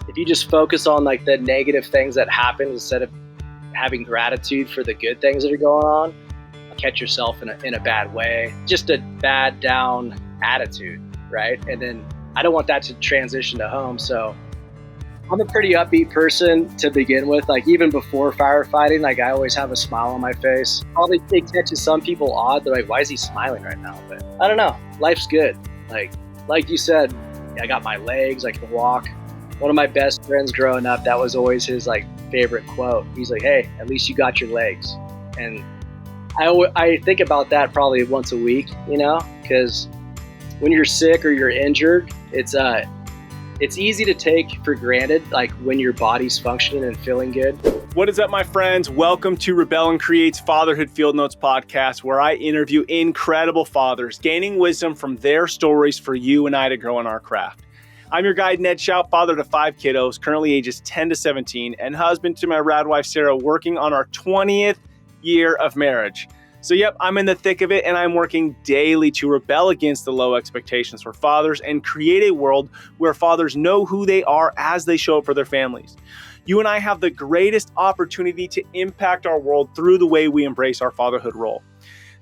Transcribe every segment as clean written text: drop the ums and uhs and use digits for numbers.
if you just focus on like the negative things that happen instead of having gratitude for the good things that are going on, catch yourself in a bad way, just a bad down attitude, right? And then I don't want that to transition to home. So I'm a pretty upbeat person to begin with. Like even before firefighting, like I always have a smile on my face. Probably it catches some people odd. They're like, why is he smiling right now? But I don't know. Life's good. Like you said, I got my legs, I can walk. One of my best friends growing up, that was always his like favorite quote. He's like, hey, at least you got your legs. And I think about that probably once a week, you know, because when you're sick or you're injured, it's easy to take for granted, like when your body's functioning and feeling good. What is up, my friends? Welcome to Rebel and Create's Fatherhood Field Notes podcast, where I interview incredible fathers, gaining wisdom from their stories for you and I to grow in our craft. I'm your guide, Ned Shout, father to 5 kiddos, currently ages 10 to 17, and husband to my rad wife, Sarah, working on our 20th year of marriage. So yep, I'm in the thick of it, and I'm working daily to rebel against the low expectations for fathers and create a world where fathers know who they are as they show up for their families. You and I have the greatest opportunity to impact our world through the way we embrace our fatherhood role.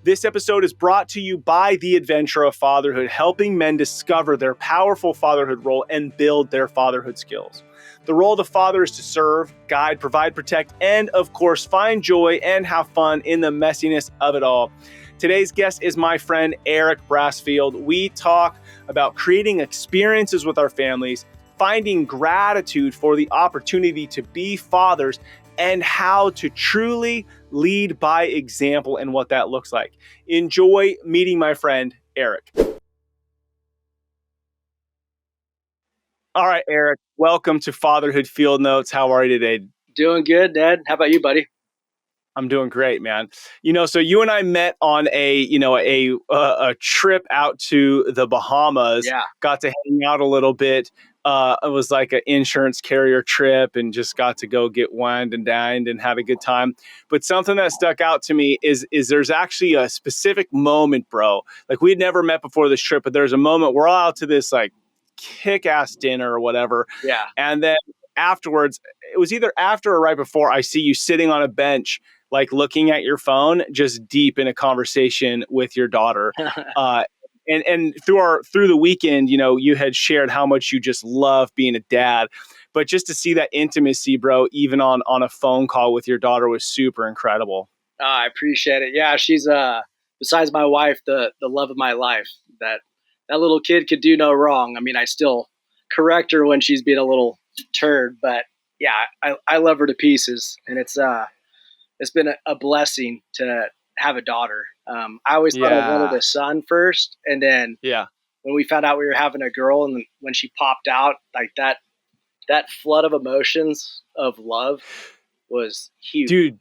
This episode is brought to you by the Adventure of Fatherhood, helping men discover their powerful fatherhood role and build their fatherhood skills. The role of the father is to serve, guide, provide, protect, and of course, find joy and have fun in the messiness of it all. Today's guest is my friend, Eric Brassfield. We talk about creating experiences with our families, finding gratitude for the opportunity to be fathers, and how to truly lead by example and what that looks like. Enjoy meeting my friend, Eric. All right, Eric, welcome to Fatherhood Field Notes. How are you today? Doing good, Dad. How about you, buddy? I'm doing great, man. So you and I met on a trip out to the Bahamas. Yeah. Got to hang out a little bit. It was like an insurance carrier trip, and just got to go get wined and dined and had a good time. But something that stuck out to me is there's actually a specific moment, bro. Like we had never met before this trip, but there's a moment we're all out to this like kick-ass dinner or whatever. Yeah. And then afterwards, it was either after or right before, I see you sitting on a bench, like looking at your phone, just deep in a conversation with your daughter. And through the weekend, you had shared how much you just love being a dad, but just to see that intimacy, bro, even on a phone call with your daughter was super incredible. I appreciate it. Yeah, she's besides my wife, the love of my life. That little kid could do no wrong. I mean, I still correct her when she's being a little turd, but yeah, I love her to pieces, and it's been a blessing to have a daughter. I always thought I wanted a son first, and then when we found out we were having a girl, and when she popped out, like that flood of emotions of love was huge. Dude,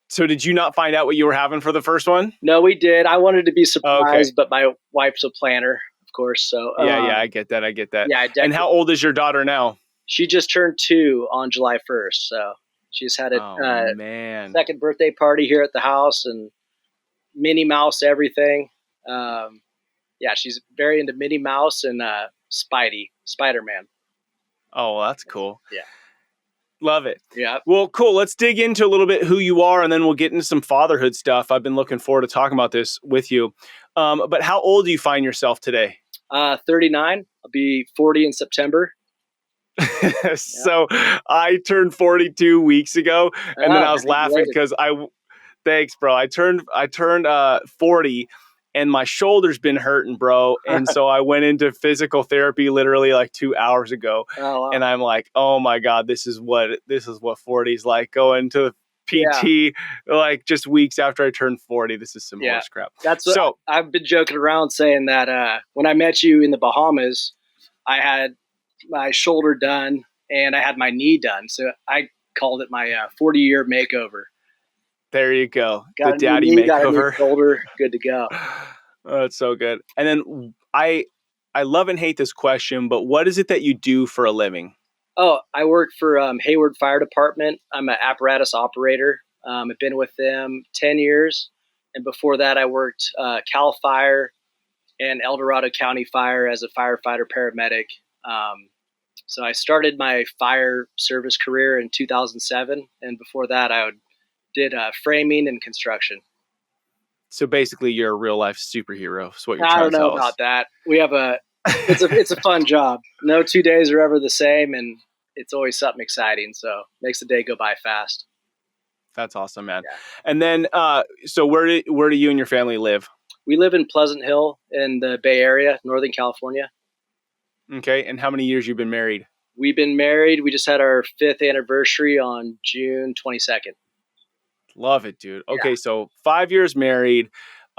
so did you not find out what you were having for the first one? No, we did. I wanted to be surprised, but my wife's a planner, of course. So I get that. Yeah, and how old is your daughter now? She just turned 2 on July 1st, so she's had a second birthday party here at the house and Minnie Mouse everything. She's very into Minnie Mouse and Spider-Man. Oh, well, that's cool. Yeah. Love it. Yeah. Well, cool. Let's dig into a little bit who you are, and then we'll get into some fatherhood stuff. I've been looking forward to talking about this with you. But how old do you find yourself today? 39. I'll be 40 in September. So I turned 42 weeks ago, and then I was laughing because thanks, bro. I turned 40, and my shoulder's been hurting, bro. And so I went into physical therapy literally like 2 hours ago. Oh, wow. And I'm like, oh my God, this is what 40 is like, going to PT like just weeks after I turned 40. This is some horse crap. So I've been joking around saying that when I met you in the Bahamas, I had my shoulder done and I had my knee done. So I called it my 40-year makeover. There you go. Got the daddy knee, makeover. Got a new shoulder, good to go. Oh, that's so good. And then I love and hate this question, but what is it that you do for a living? Oh, I work for Hayward Fire Department. I'm an apparatus operator. I've been with them 10 years. And before that, I worked Cal Fire and El Dorado County Fire as a firefighter paramedic. So I started my fire service career in 2007. And before that, did framing and construction. So basically, you're a real life superhero. Is what you're I trying don't to know tell about us. that. It's a fun job. No 2 days are ever the same, and it's always something exciting. So makes the day go by fast. That's awesome, man. Yeah. And then, so where do you and your family live? We live in Pleasant Hill in the Bay Area, Northern California. Okay. And how many years you've been married? We've been married. We just had our 5th anniversary on June 22nd. Love it, dude. Yeah. Okay. So 5 years married,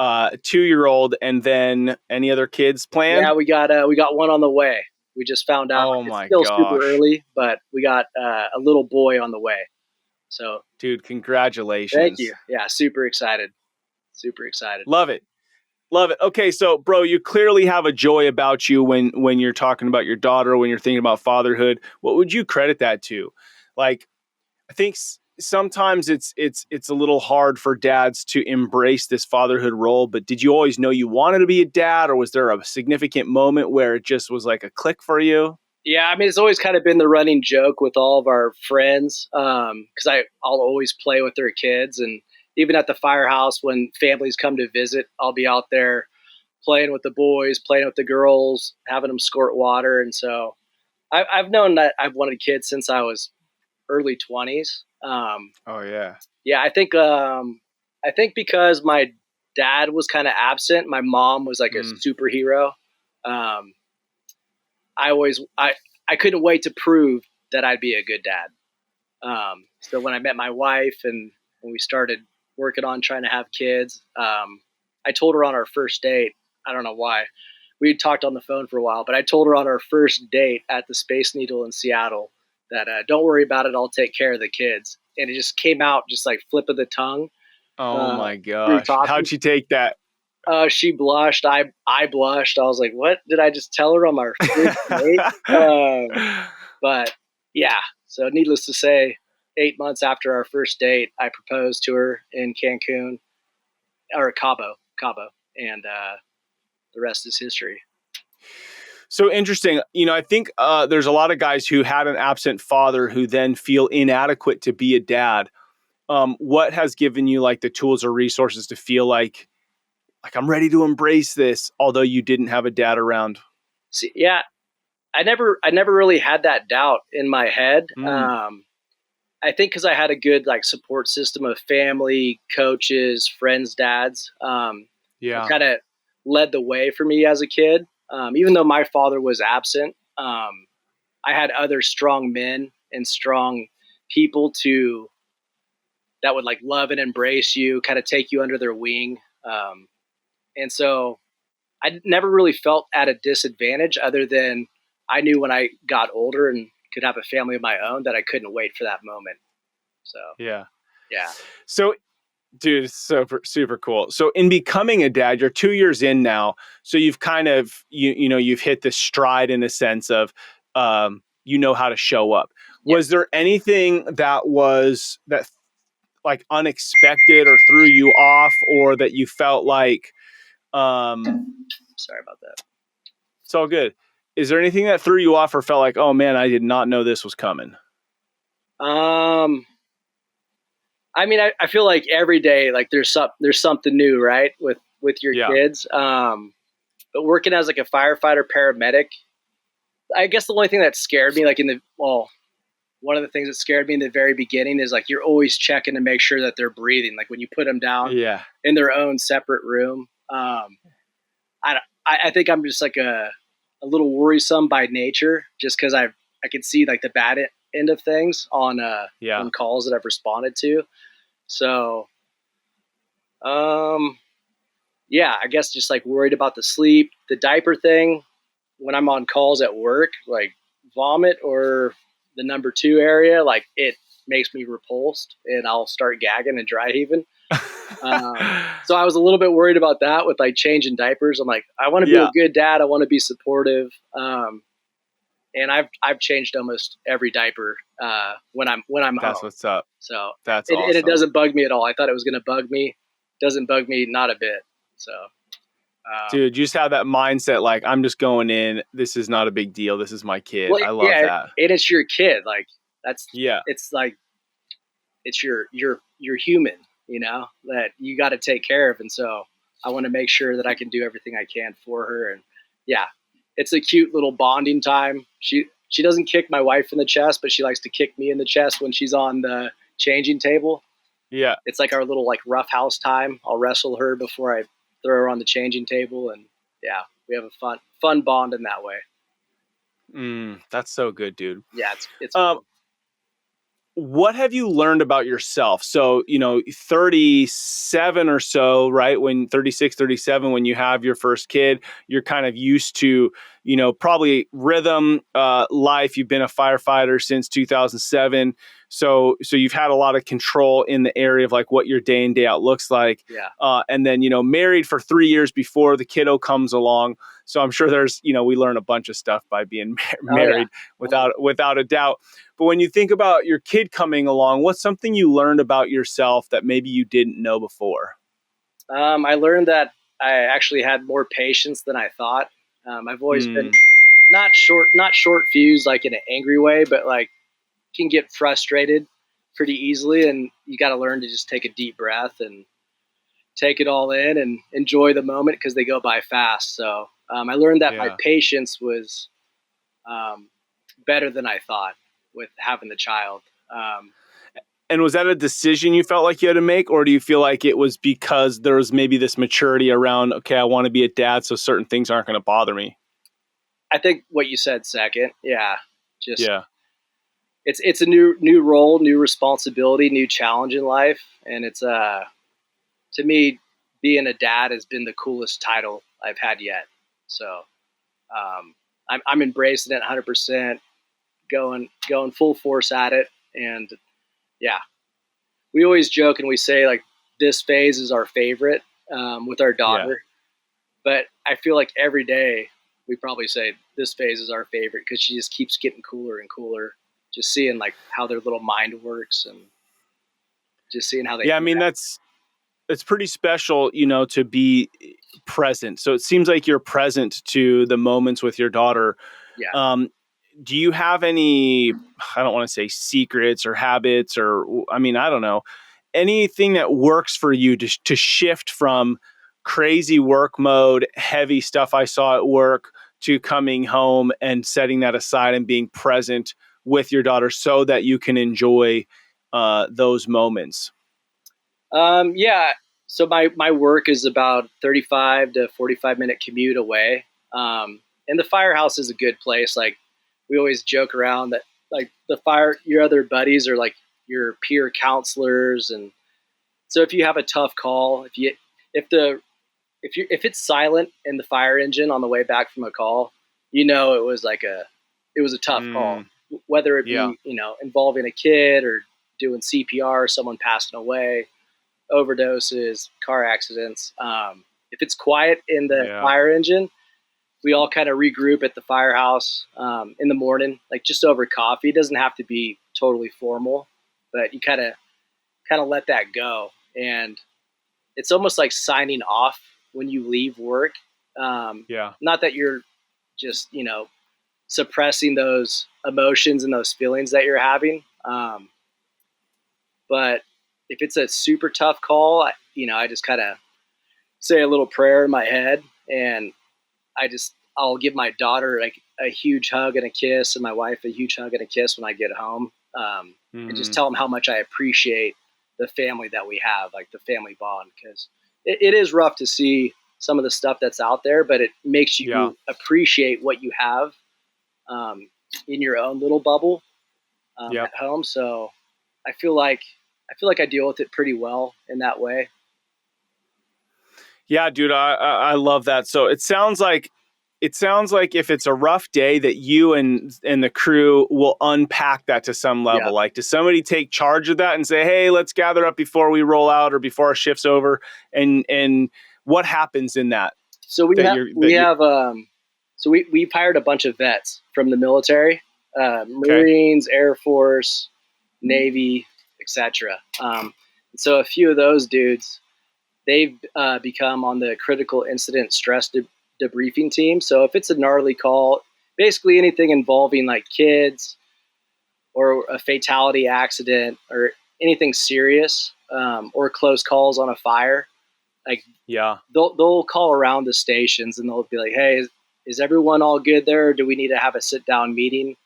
2-year-old, and then any other kids planned? Yeah, we got one on the way. We just found out Oh it's my still super gosh, early, but we got a little boy on the way. So dude, thank you. congratulations. Yeah, super excited. Super excited. Love it. Love it. Okay, so bro, you clearly have a joy about you when you're talking about your daughter, when you're thinking about fatherhood. What would you credit that to? Like, I think sometimes it's a little hard for dads to embrace this fatherhood role, but did you always know you wanted to be a dad, or was there a significant moment where it just was like a click for you? Yeah, I mean, it's always kind of been the running joke with all of our friends because I'll always play with their kids. And even at the firehouse, when families come to visit, I'll be out there playing with the boys, playing with the girls, having them squirt water. And so I've known that I've wanted kids since I was early 20s. Oh yeah. Yeah, I think because my dad was kind of absent, my mom was like a Mm. superhero. Um, I always I couldn't wait to prove that I'd be a good dad. So when I met my wife and when we started working on trying to have kids, I told her on our first date. I don't know why. We had talked on the phone for a while, but I told her on our first date at the Space Needle in Seattle that don't worry about it. I'll take care of the kids. And it just came out just like flip of the tongue. Oh my We were gosh. talking. How'd you take that? She blushed. I blushed. I was like, "What did I just tell her on our first date?" But yeah. So needless to say, 8 months after our first date, I proposed to her in Cancun or Cabo, and the rest is history. So interesting. I think there's a lot of guys who had an absent father who then feel inadequate to be a dad. What has given you like the tools or resources to feel like I'm ready to embrace this, although you didn't have a dad around? See, yeah, I never really had that doubt in my head. Mm, I think because I had a good like support system of family, coaches, friends, dads. It yeah. kind of led the way for me as a kid. Even though my father was absent, I had other strong men and strong people to that would like love and embrace you, kind of take you under their wing. And so I never really felt at a disadvantage other than I knew when I got older and could have a family of my own that I couldn't wait for that moment. So, Yeah. yeah. So, dude, it's super, super cool. So in becoming a dad, you're 2 years in now. So you've kind of, you've hit the stride in a sense of, how to show up. Yeah. Was there anything that like unexpected or threw you off, or that you felt like, Sorry about that. it's all good. Is there anything that threw you off or felt like, oh man, I did not know this was coming? I mean, I feel like every day, like there's something new, right? With your Yeah. kids. But working as like a firefighter paramedic, I guess the only thing that scared me, like one of the things that scared me in the very beginning is like you're always checking to make sure that they're breathing. Like when you put them down Yeah. in their own separate room. I think I'm just like a little worrisome by nature, just because I can see like the bad end of things Yeah. on calls that I've responded to. So, yeah, I guess just like worried about the sleep, the diaper thing. When I'm on calls at work, like vomit or the number 2 area, like it makes me repulsed and I'll start gagging and dry heaving. So I was a little bit worried about that with like changing diapers. I'm like, I want to be Yeah. a good dad. I want to be supportive. And I've changed almost every diaper when I'm That's home. what's up. So That's and it awesome. doesn't bug me at all. I thought it was going to bug me. Doesn't bug me not a bit. So Dude, you just have that mindset like, I'm just going in. This is not a big deal. This is my kid. Well, I love yeah, that. and it's your kid. Like that's, Yeah. it's like it's your human, that you got to take care of, and so I want to make sure that I can do everything I can for her, and yeah, it's a cute little bonding time. She doesn't kick my wife in the chest, but she likes to kick me in the chest when she's on the changing table. Yeah. It's like our little like rough house time. I'll wrestle her before I throw her on the changing table, and yeah, we have a fun bond in that way. That's so good, dude. Yeah, it's Um, what have you learned about yourself? So, 37 or so, right? When 36, 37, when you have your first kid, you're kind of used to, probably rhythm, life. You've been a firefighter since 2007. So you've had a lot of control in the area of like what your day in, day out looks like. yeah. And then, married for 3 years before the kiddo comes along. So I'm sure there's, we learn a bunch of stuff by being Oh yeah. married without a doubt. But when you think about your kid coming along, what's something you learned about yourself that maybe you didn't know before? I learned that I actually had more patience than I thought. I've always been not short fused like in an angry way, but like can get frustrated pretty easily, and you got to learn to just take a deep breath and take it all in and enjoy the moment because they go by fast. So I learned that my Yeah. patience was better than I thought with having the child. And was that a decision you felt like you had to make, or do you feel like it was because there was maybe this maturity around, okay, I want to be a dad, so certain things aren't going to bother me? I think what you said second, yeah, just Yeah. it's a new role, new responsibility, new challenge in life, and it's to me, being a dad has been the coolest title I've had yet. So I'm embracing it 100%, going full force at it, and yeah, we always joke and we say like this phase is our favorite with our Yeah. daughter, but I feel like every day we probably say this phase is our favorite because she just keeps getting cooler and cooler. Just seeing like how their little mind works and just seeing how they Yeah. I mean, interact. it's pretty special, to be present. So it seems like you're present to the moments with your daughter. Yeah. Um, do you have any, I don't want to say secrets or habits or, I mean, I don't know, anything that works for you to shift from crazy work mode, heavy stuff I saw at work, to coming home and setting that aside and being present with your daughter so that you can enjoy those moments? Yeah. So my work is about 35 to 45-minute commute away. And the firehouse is a good place. Like we always joke around that like your other buddies are like your peer counselors. And so if you have a tough call, if it's silent in the fire engine on the way back from a call, it was a tough call, whether it Yeah. be, involving a kid or doing CPR, someone passing away, overdoses, car accidents. If it's quiet in the Yeah. fire engine, we all kind of regroup at the firehouse in the morning, like just over coffee. It doesn't have to be totally formal, but you kind of let that go, and it's almost like signing off when you leave work. Yeah. Not that you're just suppressing those emotions and those feelings that you're having, but if it's a super tough call, I just kind of say a little prayer in my head, and I'll give my daughter like a huge hug and a kiss, and my wife a huge hug and a kiss when I get home, and just tell them how much I appreciate the family that we have, like the family bond, because it is rough to see some of the stuff that's out there, but it makes Yeah. you appreciate what you have um, in your own little bubble Yep. at home. So I feel like I deal with it pretty well in that way. Yeah, dude, I love that. So it sounds like if it's a rough day that you and the crew will unpack that to some Yeah. level. Like, does somebody take charge of that and say, "Hey, let's gather up before we roll out or before our shift's over"? And what happens in that? So That you're we've hired a bunch of vets from the military, okay. Marines, Air Force, Navy, etc. So a few of those dudes they've become on the critical incident stress debriefing team. So if it's a gnarly call, basically anything involving like kids or a fatality accident or anything serious, or close calls on a fire, like Yeah. they'll call around the stations and they'll be like, hey, is everyone all good there? Or do we need to have a sit down meeting?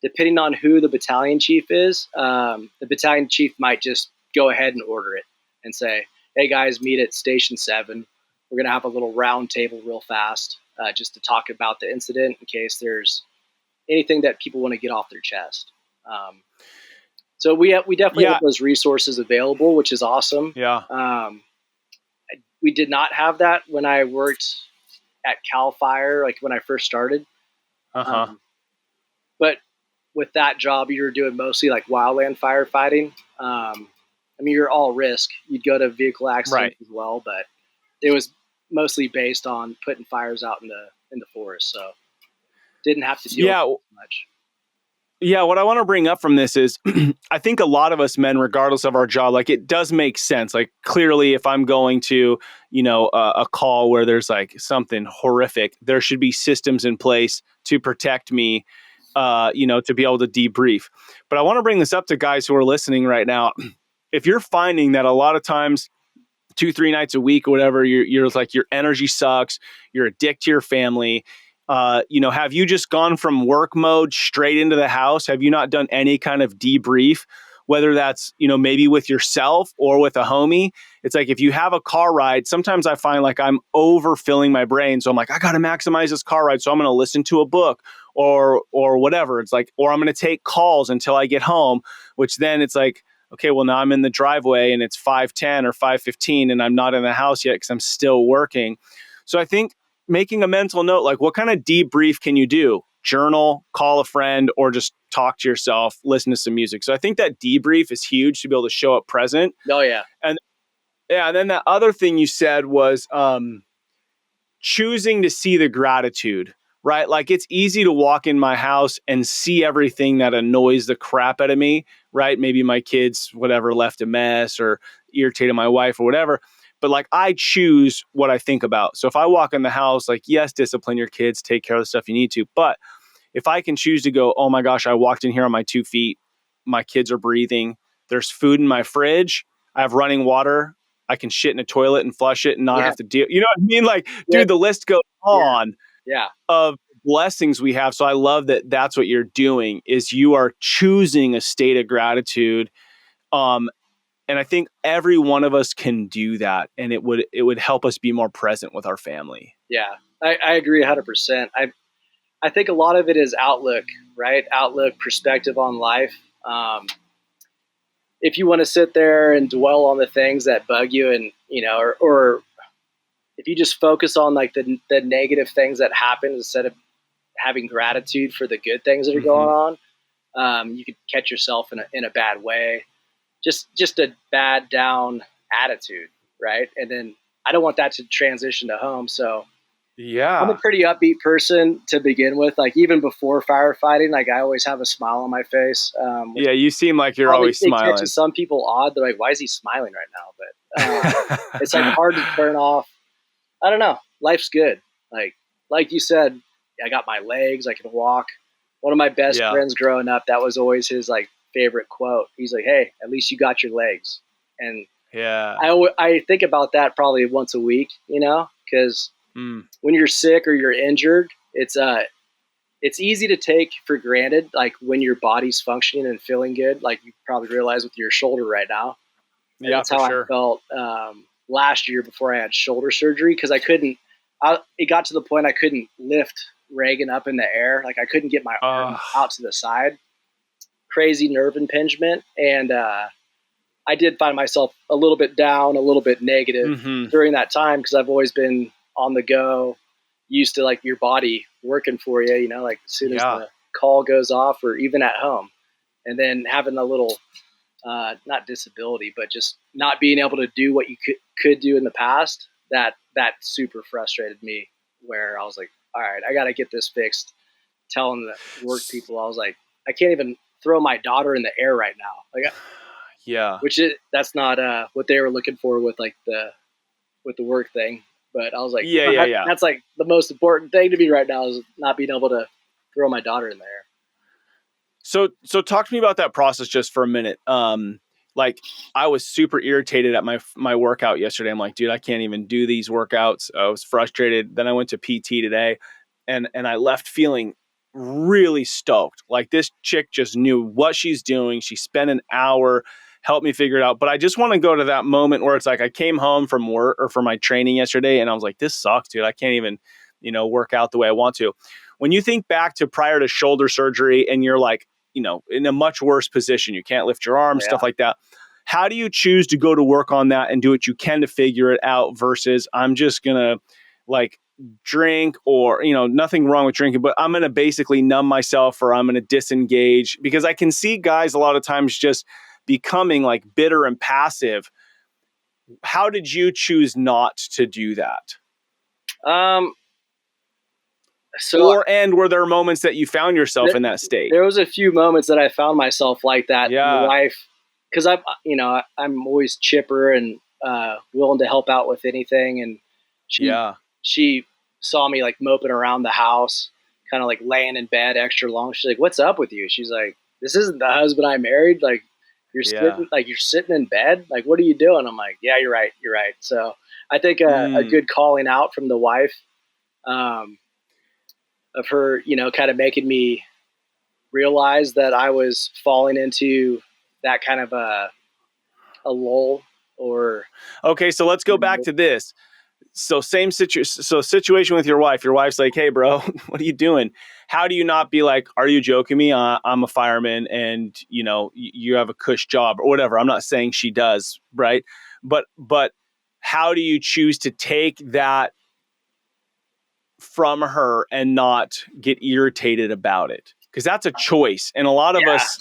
Depending on who the battalion chief is, the battalion chief might just go ahead and order it and say, hey guys, meet at station 7. We're going to have a little round table real fast, just to talk about the incident in case there's anything that people want to get off their chest. So we definitely Yeah. have those resources available, which is awesome. Yeah. We did not have that when I worked at Cal Fire, like when I first started. Uh-huh. But with that job, you were doing mostly like wildland firefighting. I mean, you're all risk. You'd go to vehicle accidents as well, but it was mostly based on putting fires out in the forest. So didn't have to deal with much. Yeah, what I want to bring up from this is I think a lot of us men, regardless of our job, like it does make sense. Like clearly, if I'm going to, a call where there's like something horrific, there should be systems in place to protect me, to be able to debrief. But I want to bring this up to guys who are listening right now. If you're finding that a lot of times 2-3 nights a week or whatever, you're like your energy sucks, you're a dick to your family. Have you just gone from work mode straight into the house? Have you not done any kind of debrief, whether that's, maybe with yourself or with a homie? It's like, if you have a car ride, sometimes I find like I'm overfilling my brain. So I'm like, I got to maximize this car ride. So I'm going to listen to a book or whatever. It's like, or I'm going to take calls until I get home, which then it's like, okay, well now I'm in the driveway and it's 5:10 or 5:15 and I'm not in the house yet because I'm still working. So I think making a mental note, like what kind of debrief can you do? Journal, call a friend, or just talk to yourself, listen to some music. So I think that debrief is huge to be able to show up present. Oh yeah. And then that other thing you said was choosing to see the gratitude, right? Like it's easy to walk in my house and see everything that annoys the crap out of me, right? Maybe my kids, whatever, left a mess or irritated my wife or whatever. But like I choose what I think about. So if I walk in the house, like, yes, discipline your kids, take care of the stuff you need to. But if I can choose to go, oh my gosh, I walked in here on my 2 feet, my kids are breathing, there's food in my fridge, I have running water, I can shit in a toilet and flush it and not have to deal. You know what I mean? Like, dude, the list goes on of blessings we have. So I love that that's what you're doing is you are choosing a state of gratitude. And I think every one of us can do that. And it would help us be more present with our family. Yeah, I agree 100%. I think a lot of it is outlook, right? Outlook, perspective on life. If you want to sit there and dwell on the things that bug you and, or if you just focus on like the negative things that happen instead of having gratitude for the good things that are going on, you could catch yourself in a bad way. Just a bad down attitude, right? And then I don't want that to transition to home. So I'm a pretty upbeat person to begin with. Like even before firefighting, like I always have a smile on my face. You seem like you're always smiling. It catches some people odd. They're like, "Why is he smiling right now?" But it's like hard to turn off. I don't know. Life's good. Like you said, I got my legs. I can walk. One of my best friends growing up, that was always his like favorite quote. He's like, "Hey, at least you got your legs." And I think about that probably once a week, because when you're sick or you're injured, it's easy to take for granted, like when your body's functioning and feeling good, like you probably realize with your shoulder right now. And that's how I felt last year before I had shoulder surgery, because it got to the point I couldn't lift Reagan up in the air. Like I couldn't get my arm out to the side. Crazy nerve impingement. And I did find myself a little bit down, a little bit negative during that time, because I've always been on the go, used to like your body working for you, like as soon as the call goes off or even at home. And then having a little, not disability, but just not being able to do what you could do in the past, that super frustrated me, where I was like, all right, I got to get this fixed. Telling the work people, I was like, I can't even throw my daughter in the air right now. Like, that's not what they were looking for with like the with the work thing. But I was like, Yeah. that's like the most important thing to me right now is not being able to throw my daughter in there. So talk to me about that process just for a minute. Like I was super irritated at my workout yesterday. I'm like, dude, I can't even do these workouts. I was frustrated. Then I went to PT today and I left feeling really stoked. Like this chick just knew what she's doing. She spent an hour, helped me figure it out. But I just want to go to that moment where it's like I came home from work or from my training yesterday and I was like, this sucks, dude. I can't even, work out the way I want to. When you think back to prior to shoulder surgery and you're like, in a much worse position, you can't lift your arms, stuff like that. How do you choose to go to work on that and do what you can to figure it out versus I'm just going to like drink or, nothing wrong with drinking, but I'm going to basically numb myself or I'm going to disengage because I can see guys a lot of times just becoming like bitter and passive. How did you choose not to do that? And were there moments that you found yourself in that state? There was a few moments that I found myself like that. Yeah. My wife, because I'm always chipper and willing to help out with anything. And she saw me like moping around the house, kind of like laying in bed extra long. She's like, "What's up with you?" She's like, "This isn't the husband I married. Like you're sitting in bed. Like what are you doing?" I'm like, "Yeah, you're right. So I think a good calling out from the wife. Of her, kind of making me realize that I was falling into that kind of a lull or. Okay. So let's go back to this. So situation with your wife. Your wife's like, "Hey bro, what are you doing?" How do you not be like, "Are you joking me? I'm a fireman and you have a cush job or whatever." I'm not saying she does. Right. But how do you choose to take that from her and not get irritated about it? Because that's a choice. And a lot of us,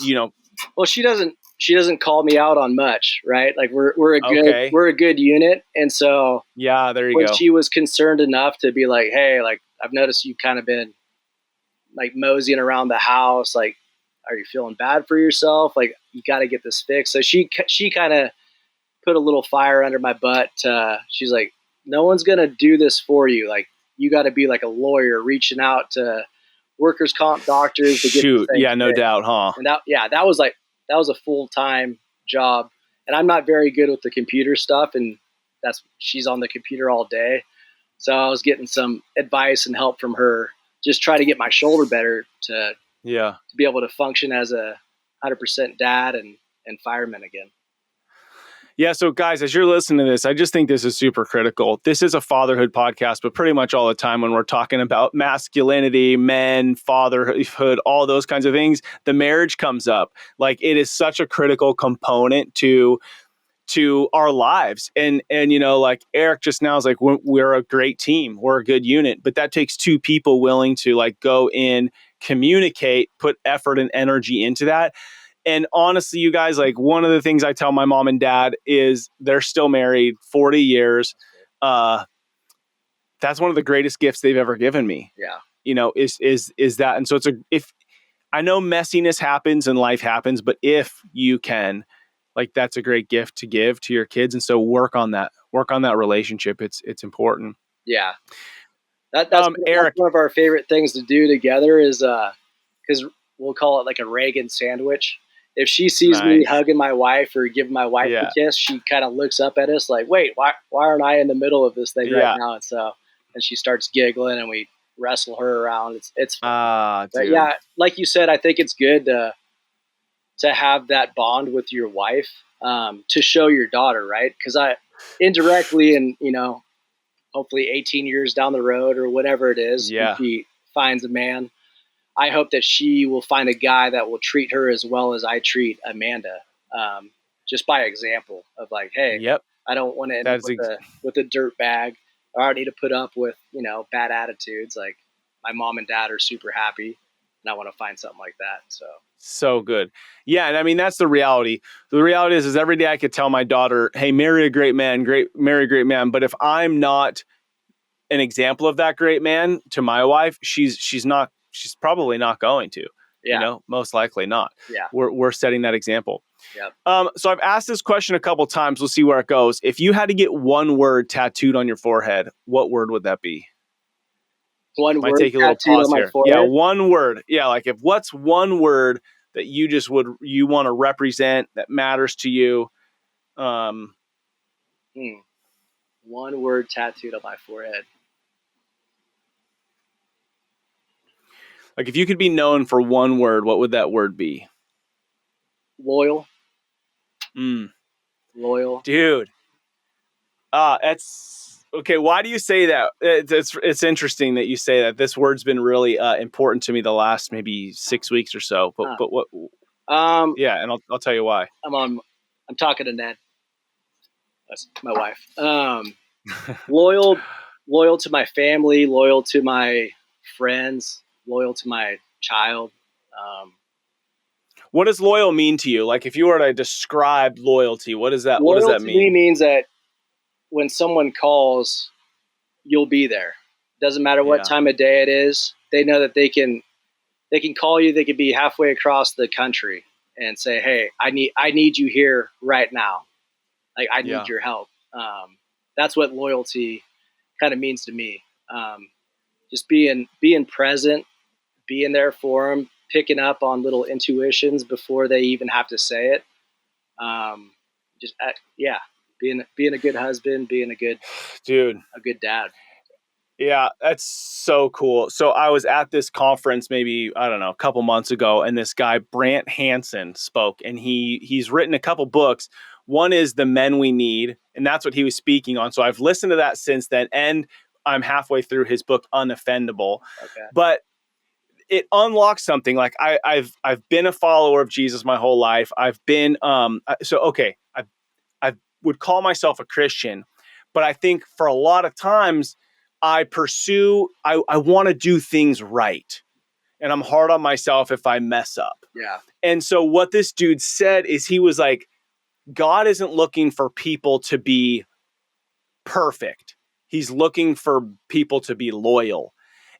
well, she doesn't call me out on much, right? Like we're a good unit. And so there you when go. she was concerned enough to be like, "Hey, like I've noticed you've kind of been like moseying around the house. Like, are you feeling bad for yourself? Like you got to get this fixed." So she kind of put a little fire under my butt. She's like, "No one's going to do this for you. Like, you got to be like a lawyer reaching out to workers' comp doctors to get this thing fixed." No doubt, huh? And that was a full-time job. And I'm not very good with the computer stuff. And she's on the computer all day. So I was getting some advice and help from her, just try to get my shoulder better to be able to function as a 100% dad and fireman again. Yeah. So guys, as you're listening to this, I just think this is super critical. This is a fatherhood podcast, but pretty much all the time when we're talking about masculinity, men, fatherhood, all those kinds of things, the marriage comes up. Like it is such a critical component to our lives. And like Eric just now is like, we're a great team. We're a good unit, but that takes two people willing to like go in, communicate, put effort and energy into that. And honestly, you guys, like one of the things I tell my mom and dad is they're still married 40 years. That's one of the greatest gifts they've ever given me. Yeah. Is that. And so if I know messiness happens and life happens, but if you can, like, that's a great gift to give to your kids. And so work on that relationship. It's important. Yeah. That's Eric, one of our favorite things to do together is, cause we'll call it like a Reagan sandwich. If she sees me hugging my wife or giving my wife a kiss, she kind of looks up at us like, "Wait, why aren't I in the middle of this thing right now?" And she starts giggling and we wrestle her around. It's fun. But yeah, like you said, I think it's good to have that bond with your wife, to show your daughter, right? Because I indirectly, and hopefully 18 years down the road or whatever it is, when she finds a man, I hope that she will find a guy that will treat her as well as I treat Amanda, just by example of like, "Hey, I don't want to end up with a dirt bag, or I don't need to put up with bad attitudes. Like my mom and dad are super happy, and I want to find something like that." So good. Yeah. And I mean, that's the reality. The reality is every day I could tell my daughter, "Hey, marry a great man, marry a great man." But if I'm not an example of that great man to my wife, she's probably not going to. Yeah. Most likely not. Yeah. We're setting that example. Yep. So I've asked this question a couple times. We'll see where it goes. If you had to get one word tattooed on your forehead, what word would that be? One Might word take you a little tattooed pause on my here. Yeah, forehead. one word. Yeah, like what's one word that you want to represent that matters to you? One word tattooed on my forehead. Like if you could be known for one word, what would that word be? Loyal. Mm. Loyal. Dude. That's okay. Why do you say that? It's interesting that you say that. This word's been really important to me the last maybe 6 weeks or so. But what? Um, Yeah, and I'll tell you why. I'm talking to Ned. That's my wife. Loyal to my family, loyal to my friends, loyal to my child. What does loyal mean to you? Like if you were to describe loyalty, what does that Loyal to me mean? means that when someone calls, you'll be there. Doesn't matter what Yeah. time of day it is. They know that they can call you. They could be halfway across the country and say, "Hey, I need you here right now. Like I need Yeah. your help." That's what loyalty kind of means to me. Just being present, being there for them, picking up on little intuitions before they even have to say it. Yeah, being a good husband, being a good dad. Yeah, that's so cool. So I was at this conference maybe, I don't know, a couple months ago, and this guy, Brant Hansen, spoke, and he's written a couple books. One is The Men We Need, and that's what he was speaking on. So I've listened to that since then, and I'm halfway through his book, Unoffendable. Okay. But it unlocks something. Like I've been a follower of Jesus my whole life. I've been I would call myself a Christian, but I think for a lot of times I want to do things right. And I'm hard on myself if I mess up. Yeah. And so what this dude said is he was like, God isn't looking for people to be perfect. He's looking for people to be loyal.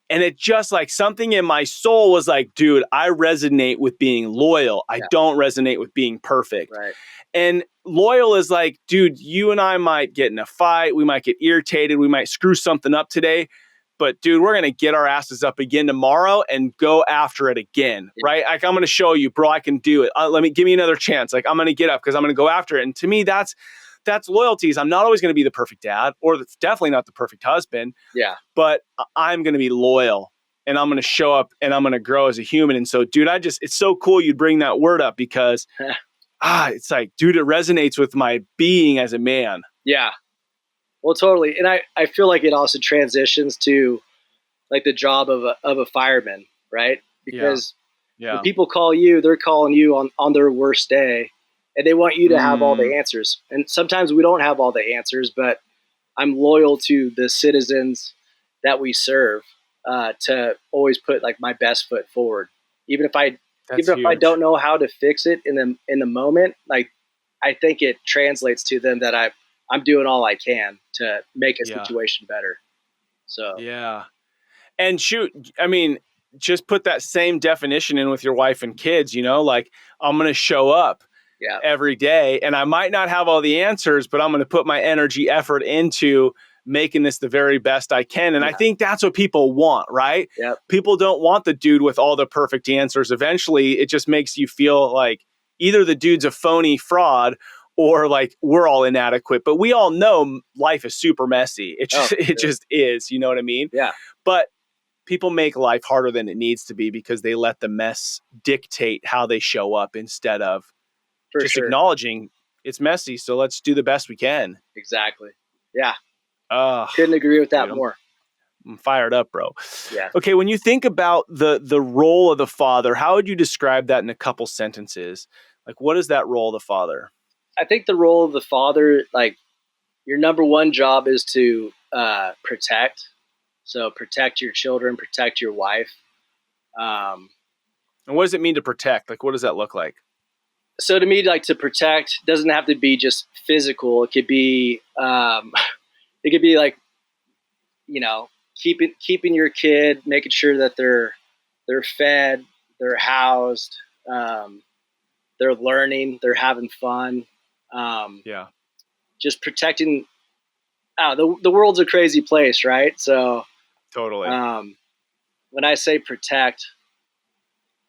And it just like something in my soul was like, dude, I resonate with being loyal. I don't resonate with being perfect. Right. And loyal is like, dude, you and I might get in a fight. We might get irritated. We might screw something up today. But dude, we're going to get our asses up again tomorrow and go after it again. Yeah. Right? Like I'm going to show you, bro, I can do it. Give me another chance. Like I'm going to get up because I'm going to go after it. And to me, that's loyalties. I'm not always going to be the perfect dad, or definitely not the perfect husband. Yeah. But I'm going to be loyal, and I'm going to show up, and I'm going to grow as a human. And so, dude, it's so cool you bring that word up because, it's like, dude, it resonates with my being as a man. Yeah. Well, totally. And I feel like it also transitions to like the job of a fireman, right? Because when people call you, they're calling you on their worst day, and they want you to have all the answers. And sometimes we don't have all the answers, but I'm loyal to the citizens that we serve, to always put like my best foot forward, even if I don't know how to fix it in the moment. Like I think it translates to them that I'm doing all I can to make a situation better. So yeah. And shoot, I mean, just put that same definition in with your wife and kids, like I'm going to show up every day, and I might not have all the answers, but I'm going to put my energy, effort into making this the very best I can. And I think that's what people want, right? Yep. People don't want the dude with all the perfect answers. Eventually, it just makes you feel like either the dude's a phony fraud or like we're all inadequate. But we all know life is super messy. It just is, you know what I mean? Yeah. But people make life harder than it needs to be because they let the mess dictate how they show up instead of acknowledging it's messy. So let's do the best we can. Exactly. Yeah. Couldn't agree with that more. I'm fired up, bro. Yeah. Okay. When you think about the role of the father, how would you describe that in a couple sentences? Like, what is that role of the father? I think the role of the father, like your number one job is to protect. So protect your children, protect your wife. And what does it mean to protect? Like, what does that look like? So to me, like to protect doesn't have to be just physical. It could be like, keeping your kid, making sure that they're fed, they're housed, they're learning, they're having fun. Yeah. Just protecting. The world's a crazy place, right? So Totally. um, when I say protect,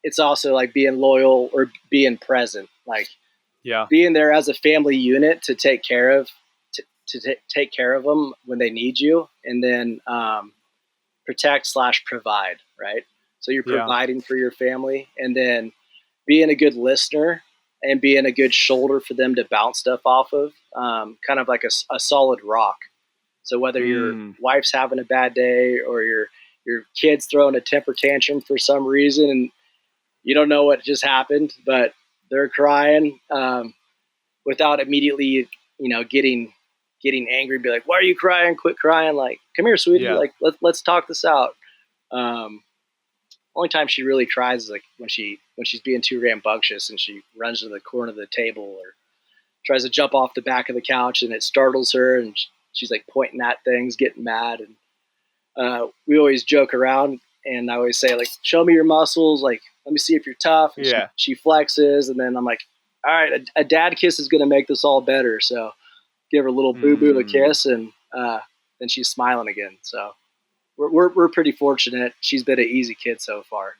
it's also like being loyal or being present, like Yeah. being there as a family unit to take care of take care of them when they need you, and then protect slash provide, right? So you're Yeah. providing for your family, and then being a good listener and being a good shoulder for them to bounce stuff off of, kind of like a solid rock. So whether your wife's having a bad day or your kid's throwing a temper tantrum for some reason, and you don't know what just happened, but they're crying, without immediately, getting angry, be like, "Why are you crying? Quit crying!" Like, "Come here, sweetie. Yeah. Like, let's talk this out." Um, Only time she really cries is like when she's being too rambunctious and she runs to the corner of the table or tries to jump off the back of the couch and it startles her and she's like pointing at things, getting mad. And we always joke around and I always say, like, "Show me your muscles. Like, let me see if you're tough." And Yeah. she flexes, and then I'm like, "All right, a dad kiss is going to make this all better." So give her a little boo boo a kiss, and then she's smiling again. So we're pretty fortunate. She's been an easy kid so far.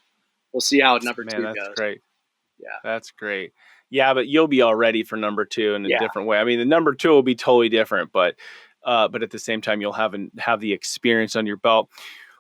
We'll see how number Man, two that's goes. great. Yeah. That's great. Yeah, but you'll be all ready for number two in a Yeah. different way. I mean, the number two will be totally different, but at the same time, you'll have the experience on your belt.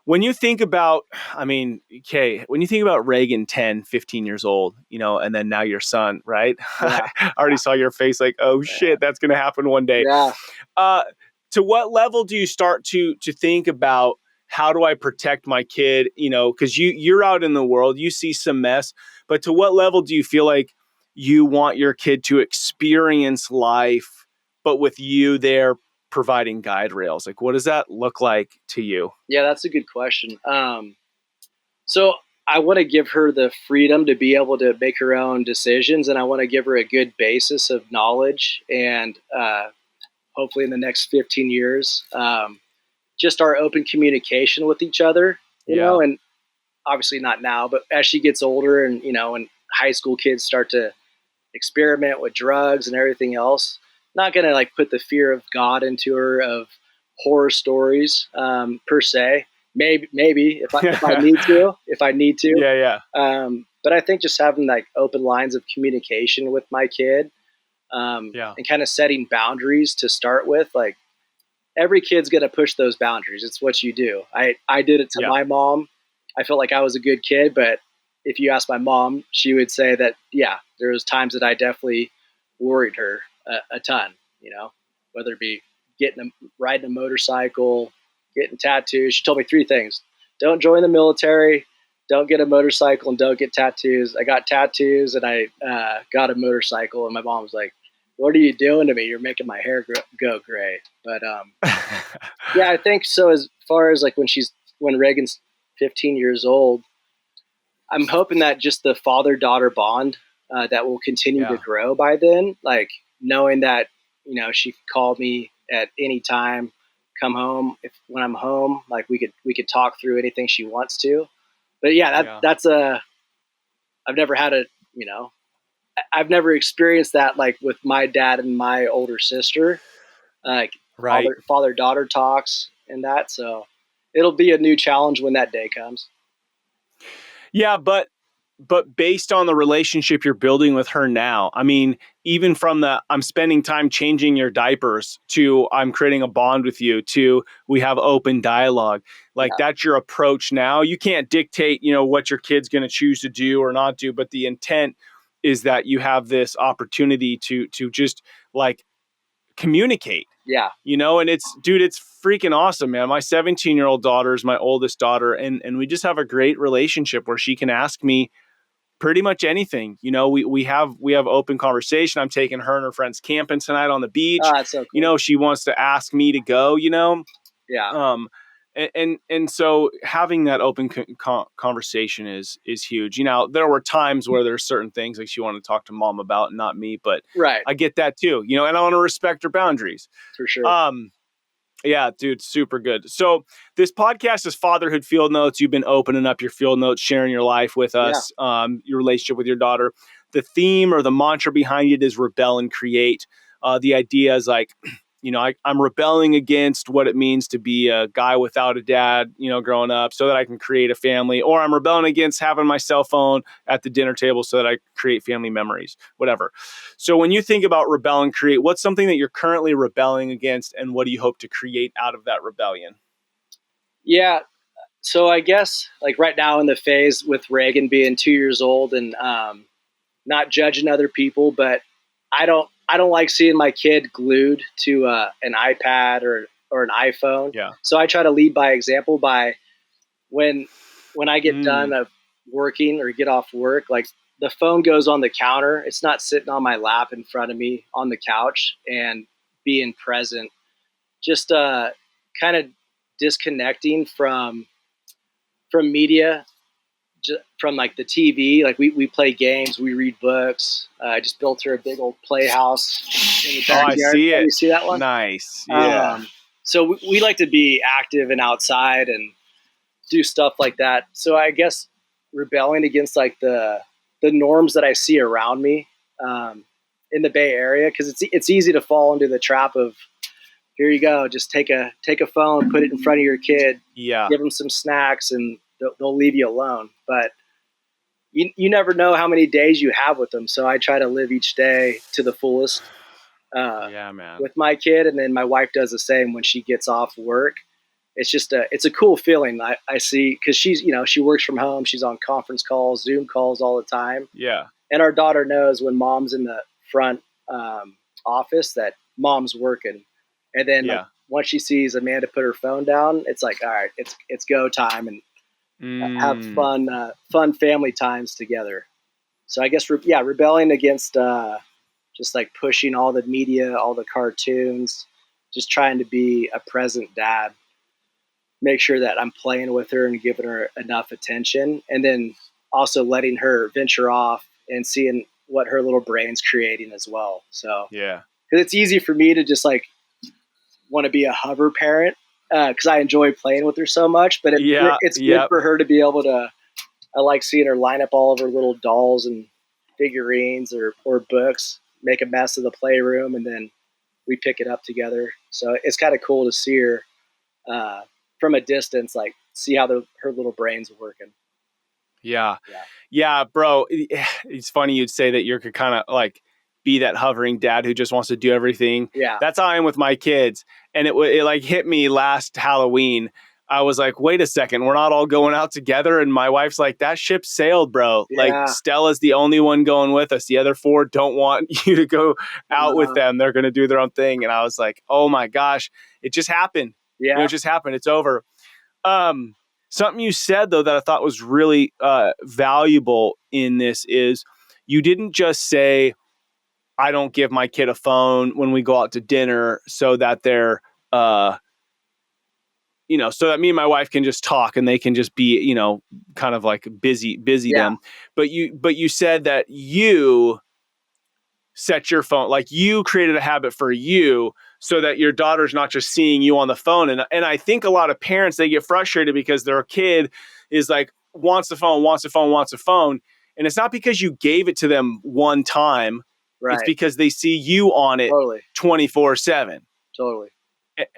When you think about, I mean, okay, when you think about Reagan, 10, 15 years old, and then now your son, right? Yeah. I already saw your face like, oh shit, that's going to happen one day. Yeah. Uh, to what level do you start to think about, how do I protect my kid? Because you're out in the world, you see some mess, but to what level do you feel like you want your kid to experience life, but with you there providing guide rails? Like, what does that look like to you? Yeah, that's a good question. So I want to give her the freedom to be able to make her own decisions, and I want to give her a good basis of knowledge. And hopefully, in the next 15 years, just our open communication with each other. Yeah. And obviously not now, but as she gets older, and and high school kids start to experiment with drugs and everything else, not gonna like put the fear of God into her of horror stories, per se. Maybe if I need to. Yeah. Yeah. But I think just having like open lines of communication with my kid, Yeah. and kind of setting boundaries to start with. Like, every kid's gonna push those boundaries. It's what you do. I did it to Yeah. my mom. I felt like I was a good kid, but if you ask my mom, she would say that, yeah, there was times that I definitely worried her a ton. Whether it be riding a motorcycle, getting tattoos. She told me three things: don't join the military, don't get a motorcycle, and don't get tattoos. I got tattoos and I got a motorcycle, and my mom was like, "What are you doing to me? You're making my hair go gray." But yeah, I think so. As far as like when Reagan's 15 years old, I'm hoping that just the father-daughter bond, that will continue to Yeah. grow by then. Like, knowing that she could call me at any time, come home when I'm home. Like, we could talk through anything she wants to. But yeah, Yeah. that's I've never had I've never experienced that, like with my dad and my older sister, like Right. father daughter talks and that. So it'll be a new challenge when that day comes. Yeah, but based on the relationship you're building with her now, I mean, even from the I'm spending time changing your diapers to I'm creating a bond with you to we have open dialogue. Like, Yeah. that's your approach now. You can't dictate, what your kid's going to choose to do or not do, but the intent is that you have this opportunity to just like communicate. Yeah. And it's freaking awesome, man. My 17-year-old daughter is my oldest daughter, and we just have a great relationship where she can ask me pretty much anything. We have open conversation. I'm taking her and her friends camping tonight on the beach. That's so cool. She wants to ask me to go, Yeah. and so having that open conversation is huge. There were times where there's certain things like she wanted to talk to mom about, not me, but Right. I get that too, and I want to respect her boundaries. For sure. Yeah, dude, super good. So this podcast is Fatherhood Field Notes. You've been opening up your field notes, sharing your life with Yeah. us, your relationship with your daughter. The theme or the mantra behind it is rebel and create. The idea is like, I'm rebelling against what it means to be a guy without a dad, growing up so that I can create a family, or I'm rebelling against having my cell phone at the dinner table so that I create family memories, whatever. So when you think about rebel and create, what's something that you're currently rebelling against, and what do you hope to create out of that rebellion? Yeah. So I guess like right now in the phase with Reagan being 2 years old and not judging other people, but I don't like seeing my kid glued to an iPad or an iPhone. Yeah. So I try to lead by example by when I get done Mm, of working or get off work, like the phone goes on the counter. It's not sitting on my lap in front of me on the couch, and being present, just kind of disconnecting from media, from like the TV. Like we play games, we read books. I just built her a big old playhouse in the oh, I backyard. see it. You see that one? Nice. Yeah. Um, so we like to be active and outside and do stuff like that. So I guess rebelling against like the norms that I see around me in the Bay Area, because it's easy to fall into the trap of, here you go, just take a phone, put it in front of your kid, Yeah. give them some snacks, and they'll leave you alone. But you never know how many days you have with them. So I try to live each day to the fullest uh, Yeah, man. with my kid, and then my wife does the same when she gets off work. It's a cool feeling. I see, because she's, she works from home. She's on conference calls, Zoom calls all the time. Yeah. And our daughter knows when mom's in the front office that mom's working. And then like Yeah. once she sees Amanda put her phone down, it's like, all right, it's go time, and have Mm, fun family times together. So I guess, rebelling against just like pushing all the media, all the cartoons, just trying to be a present dad, make sure that I'm playing with her and giving her enough attention, and then also letting her venture off and seeing what her little brain's creating as well. So, yeah. because it's easy for me to just like want to be a hover parent, because I enjoy playing with her so much, but Yeah. it's good Yep. for her to be able to. I like seeing her line up all of her little dolls and figurines or books, make a mess of the playroom, and then we pick it up together. So it's kind of cool to see her uh, from a distance, like see how her little brain's working. Yeah. Yeah. Yeah, bro. It's funny you'd say that you could kind of like be that hovering dad who just wants to do everything. Yeah. That's how I am with my kids. And it like hit me last Halloween. I was like, wait a second, we're not all going out together. And my wife's like, that ship sailed, bro. Like Yeah. Stella's the only one going with us. The other four don't want you to go out with them. They're going to do their own thing. And I was like, oh my gosh, it just happened. Yeah. It just happened. It's over. Um, Something you said though that I thought was really valuable in this is you didn't just say, I don't give my kid a phone when we go out to dinner so that they're uh so that me and my wife can just talk and they can just be, kind of like busy Yeah. them. But you said that you set your phone, like you created a habit for you so that your daughter's not just seeing you on the phone. And I think a lot of parents, they get frustrated because their kid is like, wants the phone, wants the phone, wants the phone. And it's not because you gave it to them one time. It's Right. because they see you on it Totally. 24/7, Totally. and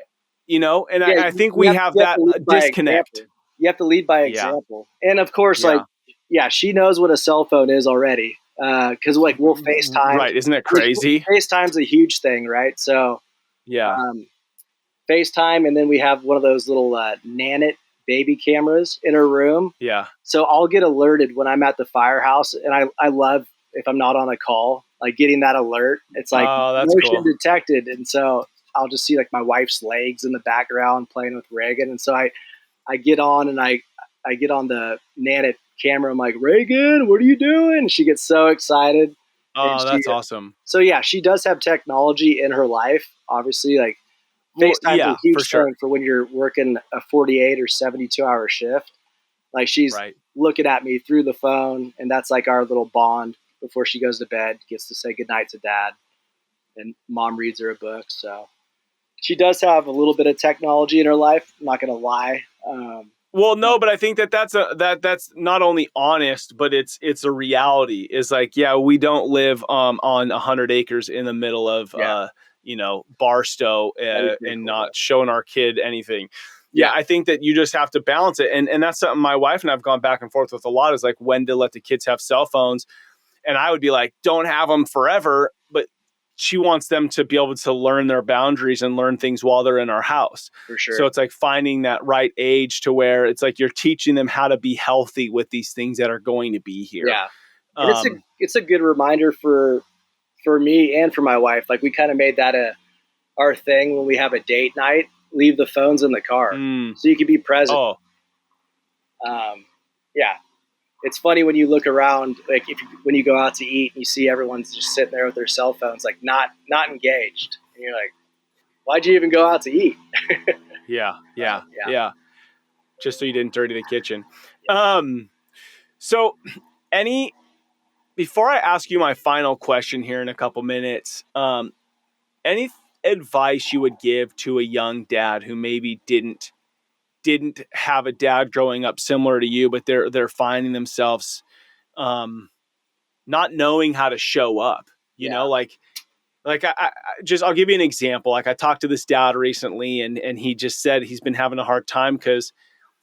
Yeah. I think You we have, have you have that to lead by disconnect. example. You have to lead by Yeah. example. And of course, like, Yeah. yeah, she knows what a cell phone is already. Cause like we'll FaceTime. Right. Isn't it crazy? FaceTime's a huge thing, right? So, Yeah. um, FaceTime, and then we have one of those little Nanit baby cameras in her room. Yeah. So I'll get alerted when I'm at the firehouse, and I love if I'm not on a call, like getting that alert. It's like Oh, that's motion cool. detected, and so I'll just see like my wife's legs in the background playing with Reagan, and so I get on and I get on the Nanit camera. I'm like, Reagan, what are you doing? She gets so excited, and Oh, that's awesome. so yeah, she does have technology in her life, obviously, like Well, FaceTime's a yeah, for huge sure. thing for when you're working a 48 or 72-hour shift. Like she's Right. looking at me through the phone, and that's like our little bond before she goes to bed, gets to say goodnight to dad, and mom reads her a book. So She does have a little bit of technology in her life. I'm not going to lie. Well, no, but I think that's not only honest, but it's a reality. Is like, yeah, we don't live on 100 acres in the middle of Yeah, Barstow that is pretty and cool though. not showing our kid anything. Yeah, Yeah, I think that you just have to balance it, and that's something my wife and I've gone back and forth with a lot. Is like when to let the kids have cell phones, and I would be like, don't have them forever, but she wants them to be able to learn their boundaries and learn things while they're in our house. for So sure. it's like finding that right age to where it's like you're teaching them how to be healthy with these things that are going to be here. Yeah, and Um, it's a good reminder for me and for my wife. Like we kind of made that our thing when we have a date night. Leave the phones in the car mm, so you can be present. oh, Yeah, it's funny when you look around, like when you go out to eat and you see everyone's just sitting there with their cell phones, like not engaged, and you're like, why'd you even go out to eat? yeah, yeah, Yeah, yeah. Just so you didn't dirty the kitchen. Um, so any, before I ask you my final question here in a couple minutes, any advice you would give to a young dad who maybe didn't have a dad growing up similar to you, but they're finding themselves not knowing how to show up. You yeah, know, like I just I'll give you an example. Like I talked to this dad recently, and he just said he's been having a hard time because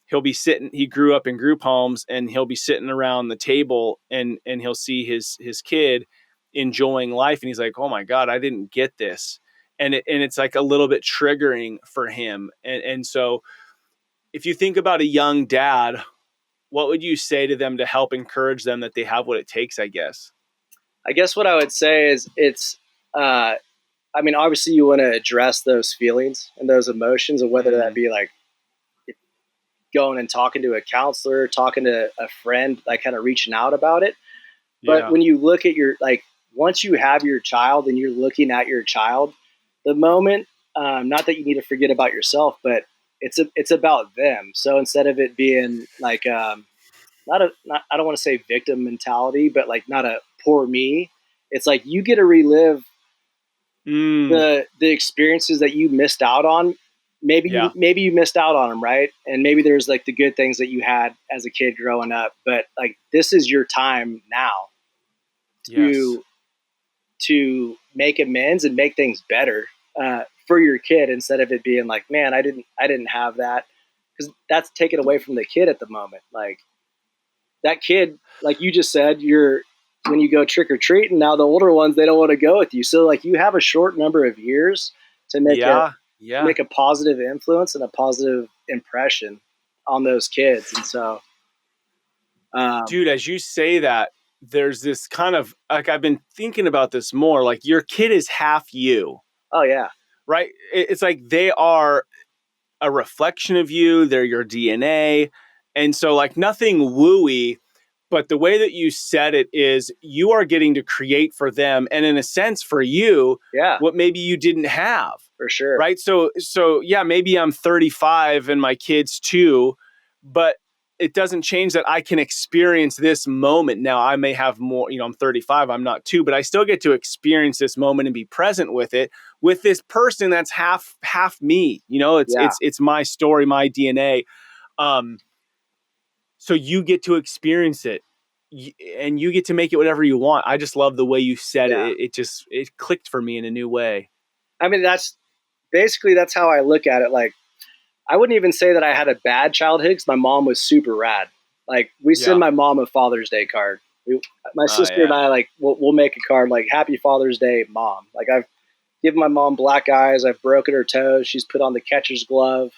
he'll be sitting. He grew up in group homes, and he'll be sitting around the table, and he'll see his kid enjoying life, and he's like, oh my god, I didn't get this. And it's like a little bit triggering for him. And so if you think about a young dad, what would you say to them to help encourage them that they have what it takes, I guess? I guess what I would say is uh, I mean, obviously you want to address those feelings and those emotions, and whether that Mm, be like going and talking to a counselor, talking to a friend, like kind of reaching out about it. But yeah. when you look at your, like, once you have your child and you're looking at your child, the moment, not that you need to forget about yourself, but it's about them. So instead of it being like, not I don't want to say victim mentality, but like not a poor me, it's like you get to relive Mm, the experiences that you missed out on. yeah. Maybe you missed out on them, right? And maybe there's like the good things that you had as a kid growing up, but like this is your time now Yes. to make amends and make things better for your kid, instead of it being like, man, I didn't have that, because that's taken away from the kid at the moment. Like that kid, like you just said, you're when you go trick or treating now, the older ones, they don't want to go with you. So like you have a short number of years to Yeah. Yeah. make a positive influence and a positive impression on those kids. And so, Dude, as you say that, there's this kind of like I've been thinking about this more. Like your kid is half you, oh yeah, right? It's like they are a reflection of you, they're your DNA. And so, like, nothing wooey, but the way that you said it is you are getting to create for them and, in a sense, for you, yeah, what maybe you didn't have. for sure, Right. So yeah, maybe I'm 35 and my kids too, but it doesn't change that I can experience this moment. Now I may have more, I'm 35, I'm not two, but I still get to experience this moment and be present with it with this person that's half me. yeah, It's my story, my DNA. Um, so you get to experience it and you get to make it whatever you want. I just love the way you said it. yeah. It clicked for me in a new way. I mean, that's basically that's how I look at it. Like I wouldn't even say that I had a bad childhood because my mom was super rad. Like we send Yeah. my mom a Father's Day card. My sister and Yeah. I, like we'll make a card like Happy Father's Day, Mom. Like I've given my mom black eyes. I've broken her toes. She's put on the catcher's glove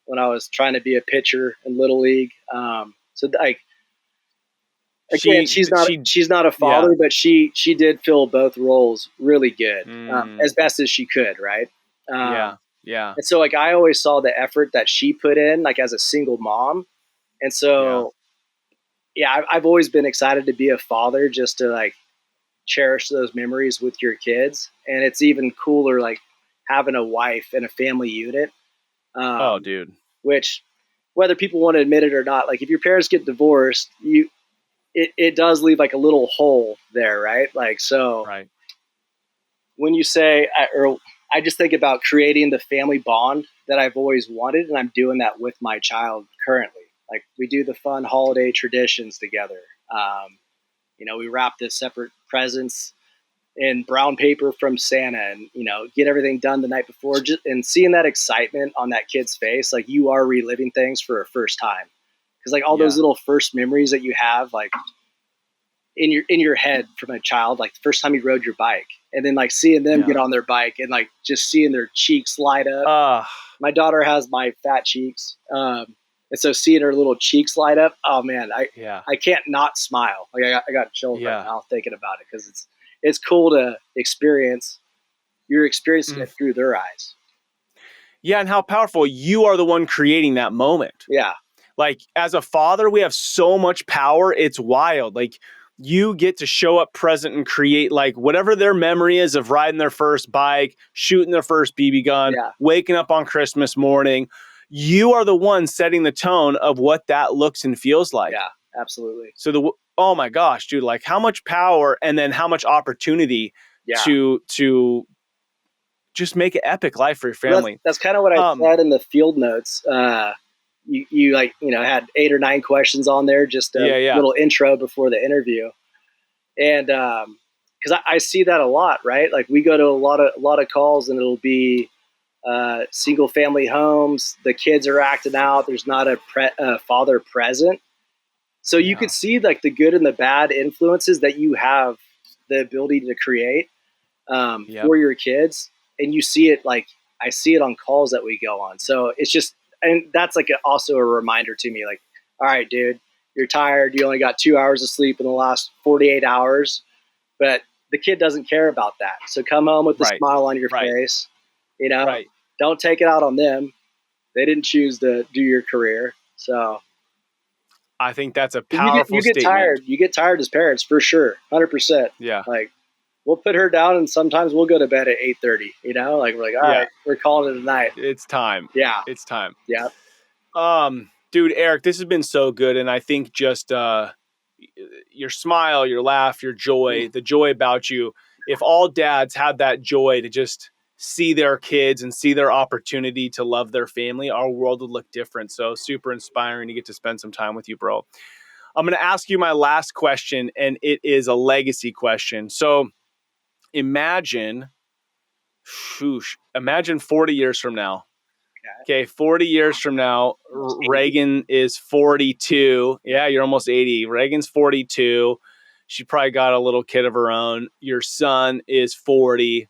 when I was trying to be a pitcher in little league. So like again, She she she's not a yeah. father, but she did fill both roles really good, Mm, as best as she could, right? yeah. Yeah. And so like I always saw the effort that she put in, like as a single mom. And Yeah. so yeah, I've always been excited to be a father, just to like cherish those memories with your kids. And it's even cooler like having a wife and a family unit, Oh, um, dude. which whether people want to admit it or not, like if your parents get divorced, it does leave like a little hole there, right? Like so Right. when you say, or I just think about creating the family bond that I've always wanted, and I'm doing that with my child currently. Like we do the fun holiday traditions together. We wrap the separate presents in brown paper from Santa, and get everything done the night before. And seeing that excitement on that kid's face, like you are reliving things for a first time, because like all those little first memories that you have, like in your head from a child, like the first time you rode your bike, and then like seeing them get on their bike and like just seeing their cheeks light up. My daughter has my fat cheeks, and so seeing her little cheeks light up, oh man, I can't not smile. Like I got chills right now thinking about it, because it's cool to experience. You're experiencing it through their eyes. Yeah, and how powerful. You are the one creating that moment. Yeah. Like as a father, we have so much power. It's wild. Like you get to show up present and create like whatever their memory is of riding their first bike, shooting their first BB gun, waking up on Christmas morning. You are the one setting the tone of what that looks and feels like. Yeah, absolutely. So oh my gosh, dude, like how much power and then how much opportunity to just make an epic life for your family. Well, that's kind of what I said in the field notes. You like, had 8 or 9 questions on there, just a little intro before the interview. And because I see that a lot, right? Like we go to a lot of calls, and it'll be single family homes. The kids are acting out. There's not a father present. So you could see like the good and the bad influences that you have the ability to create for your kids. And you see it, like I see it on calls that we go on. So it's just, and that's like also a reminder to me, like, all right, dude, you're tired. You only got 2 hours of sleep in the last 48 hours, but the kid doesn't care about that. So come home with a smile on your face, don't take it out on them. They didn't choose to do your career. So I think that's a powerful statement. Tired. You get tired as parents for sure. 100%. Yeah. Like, we'll put her down, and sometimes we'll go to bed at 8:30, like we're like, all right, we're calling it a night. It's time. Yeah. It's time. Yeah. Dude, Eric, this has been so good. And I think just your smile, your laugh, your joy, the joy about you, if all dads had that joy to just see their kids and see their opportunity to love their family, our world would look different. So super inspiring to get to spend some time with you, bro. I'm going to ask you my last question, and it is a legacy question. So imagine 40 years from now. Okay, 40 years from now, Reagan is 42. Yeah, you're almost 80. Reagan's 42. She probably got a little kid of her own. Your son is 40.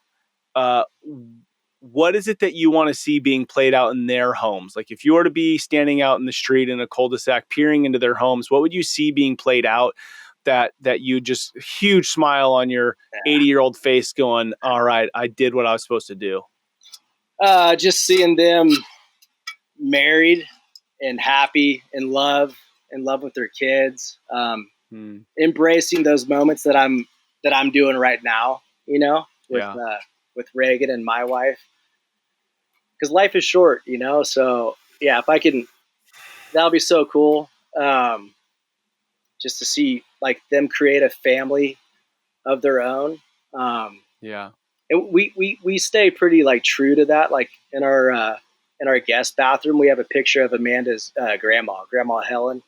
What is it that you want to see being played out in their homes? Like if you were to be standing out in the street in a cul-de-sac, peering into their homes, what would you see being played out that you just huge smile on your 80-year-old face going, all right, I did what I was supposed to do? Just seeing them married and happy and love with their kids, embracing those moments that I'm doing right now, with Reagan and my wife, because life is short, so yeah, if I can, that'll be so cool. Just to see like them create a family of their own. And we stay pretty like true to that. Like in our guest bathroom, we have a picture of Amanda's grandma Helen.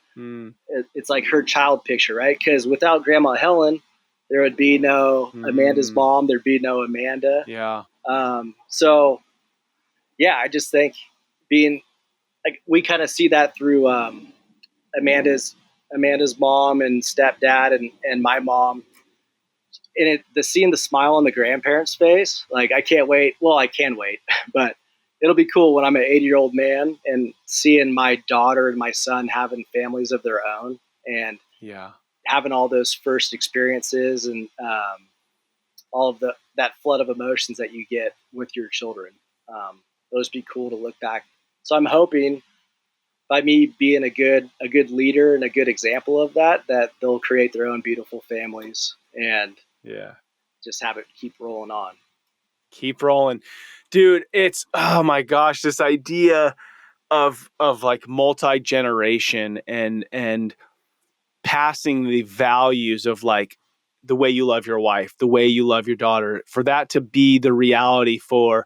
It's like her child picture, right? Because without Grandma Helen, there would be no Amanda's mom. There'd be no Amanda. Yeah. So yeah, I just think being like, we kind of see that through Amanda's mom and stepdad and my mom. And seeing the smile on the grandparents' face, like I can't wait. Well, I can wait, but it'll be cool when I'm an 80-year-old man and seeing my daughter and my son having families of their own and having all those first experiences and all of that flood of emotions that you get with your children. Those be cool to look back. So I'm hoping by me being a good leader and a good example of that they'll create their own beautiful families and just have it keep rolling on. Keep rolling. Dude, it's, oh my gosh, this idea of like multi-generation and passing the values of like the way you love your wife, the way you love your daughter, for that to be the reality for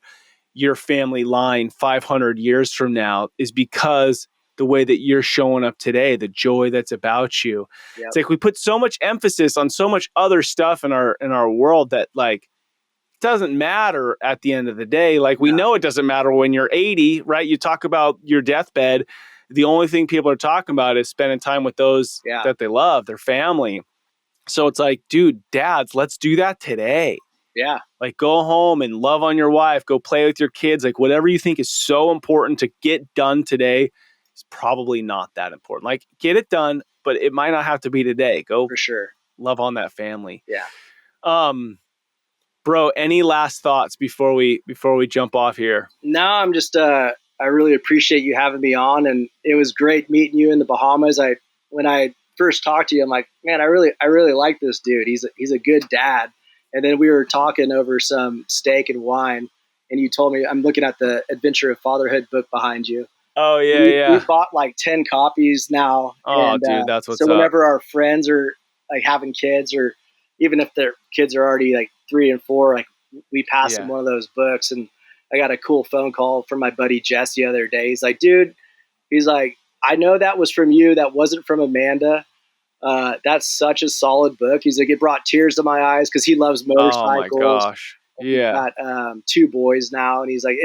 your family line 500 years from now is because the way that you're showing up today, the joy that's about you. Yep. It's like we put so much emphasis on so much other stuff in our world that like doesn't matter at the end of the day. Like we know it doesn't matter when you're 80, right? You talk about your deathbed. The only thing people are talking about is spending time with those that they love, their family. So it's like, dude, dads, let's do that today. Yeah. Like go home and love on your wife, go play with your kids. Like whatever you think is so important to get done today is probably not that important. Like get it done, but it might not have to be today. Go for sure. Love on that family. Yeah. Bro, any last thoughts before we jump off here? No, I'm just I really appreciate you having me on, and it was great meeting you in the Bahamas. When I first talked to you, I'm like, man, I really like this dude. He's a good dad. And then we were talking over some steak and wine, and you told me, I'm looking at the Adventure of Fatherhood book behind you. Oh yeah, we bought like 10 copies now. Oh, and, dude, that's what's so whenever our friends are like having kids, or even if their kids are already like 3 and 4, like we pass them one of those books. And I got a cool phone call from my buddy Jess the other day. He's like, dude, I know that was from you. That wasn't from Amanda. That's such a solid book. He's like, it brought tears to my eyes because he loves motorcycles. Oh my gosh. Yeah. He's got 2 boys now, and he's like,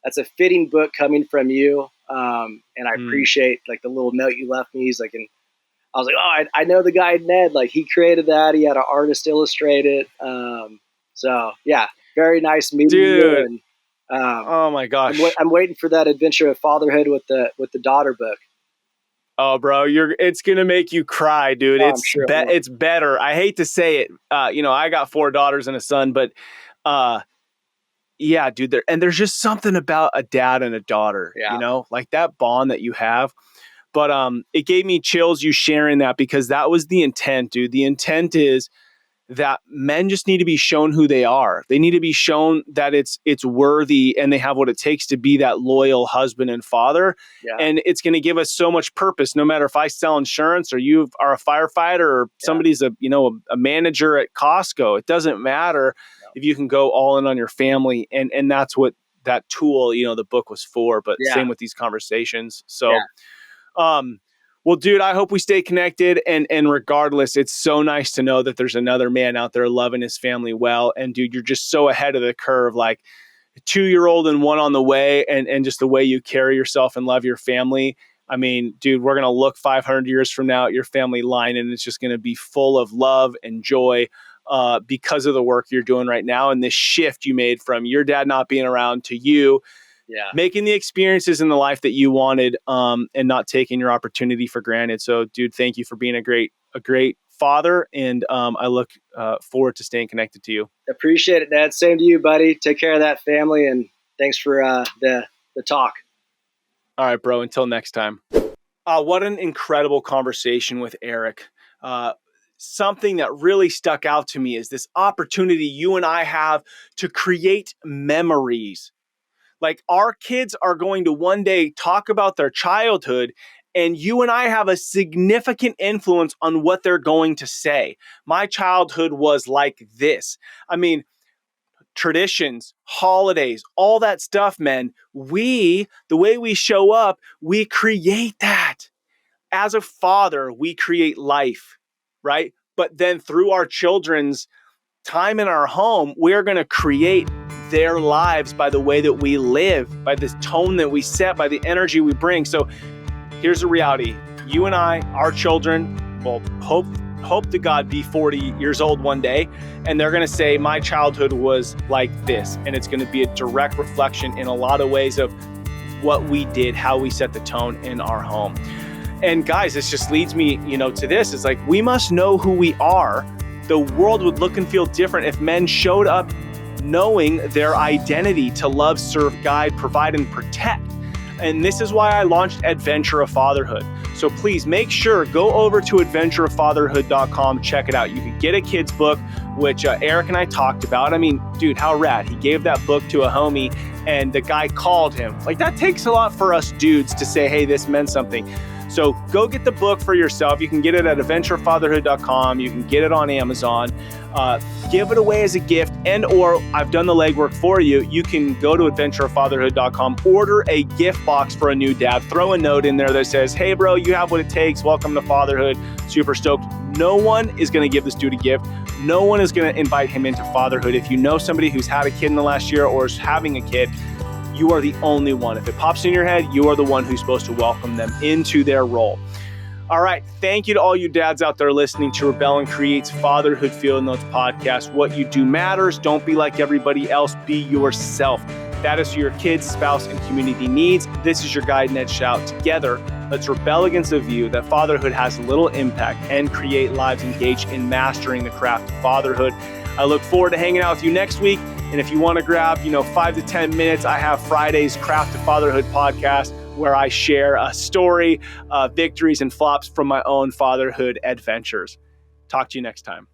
that's a fitting book coming from you. And I appreciate like the little note you left me. He's like, and I was like, oh, I know the guy Ned. Like he created that. He had an artist illustrate it. So yeah, very nice meeting you. And, oh my gosh, I'm waiting for that Adventure of Fatherhood with the daughter book. Oh, bro, it's gonna make you cry, dude. Oh, it's better. I hate to say it. I got 4 daughters and a son, but yeah, dude. There's just something about a dad and a daughter. Yeah. Like that bond that you have. But it gave me chills you sharing that, because that was the intent, dude. The intent is that men just need to be shown who they are. They need to be shown that it's worthy and they have what it takes to be that loyal husband and father. Yeah. And it's going to give us so much purpose, no matter if I sell insurance or you are a firefighter or somebody's a manager at Costco. It doesn't matter if you can go all in on your family. And that's what that tool, the book was for, but same with these conversations. So, well, dude, I hope we stay connected. And regardless, it's so nice to know that there's another man out there loving his family well. And dude, you're just so ahead of the curve, like a 2-year-old and 1 on the way. And just the way you carry yourself and love your family. I mean, dude, we're going to look 500 years from now at your family line, and it's just going to be full of love and joy because of the work you're doing right now. And this shift you made from your dad not being around to you. Yeah. Making the experiences in the life that you wanted, and not taking your opportunity for granted. So, dude, thank you for being a great father, and I look forward to staying connected to you. Appreciate it, Dad. Same to you, buddy. Take care of that family, and thanks for the talk. All right, bro. Until next time. What an incredible conversation with Eric. Something that really stuck out to me is this opportunity you and I have to create memories. Like our kids are going to one day talk about their childhood, and you and I have a significant influence on what they're going to say. My childhood was like this. I mean, traditions, holidays, all that stuff, man. The way we show up, we create that. As a father, we create life, right? But then through our children's time in our home, we're going to create their lives by the way that we live, by this tone that we set, by the energy we bring. So here's the reality. You and I, our children, will hope to God be 40 years old one day, and they're going to say, my childhood was like this. And it's going to be a direct reflection in a lot of ways of what we did, how we set the tone in our home. And guys, this just leads me, to this. It's like, we must know who we are. The world would look and feel different if men showed up knowing their identity to love, serve, guide, provide, and protect. And this is why I launched Adventure of Fatherhood. So please make sure, go over to adventureoffatherhood.com, check it out. You can get a kid's book, which Eric and I talked about. I mean, dude, how rad. He gave that book to a homie, and the guy called him. Like, that takes a lot for us dudes to say, hey, this meant something. So go get the book for yourself. You can get it at adventurefatherhood.com. You can get it on Amazon. Give it away as a gift, and or I've done the legwork for you. You can go to adventurefatherhood.com, order a gift box for a new dad, throw a note in there that says, hey bro, you have what it takes. Welcome to fatherhood. Super stoked. No one is going to give this dude a gift. No one is going to invite him into fatherhood. If you know somebody who's had a kid in the last year or is having a kid, you are the only one. If it pops in your head, you are the one who's supposed to welcome them into their role. All right. Thank you to all you dads out there listening to Rebel and Create's Fatherhood Field Notes podcast. What you do matters. Don't be like everybody else. Be yourself. That is for your kids, spouse, and community needs. This is your guide, Ned Shout. Together, let's rebel against the view that fatherhood has little impact and create lives engaged in mastering the craft of fatherhood. I look forward to hanging out with you next week. And if you want to grab, 5 to 10 minutes, I have Friday's Craft of Fatherhood podcast, where I share a story, victories and flops from my own fatherhood adventures. Talk to you next time.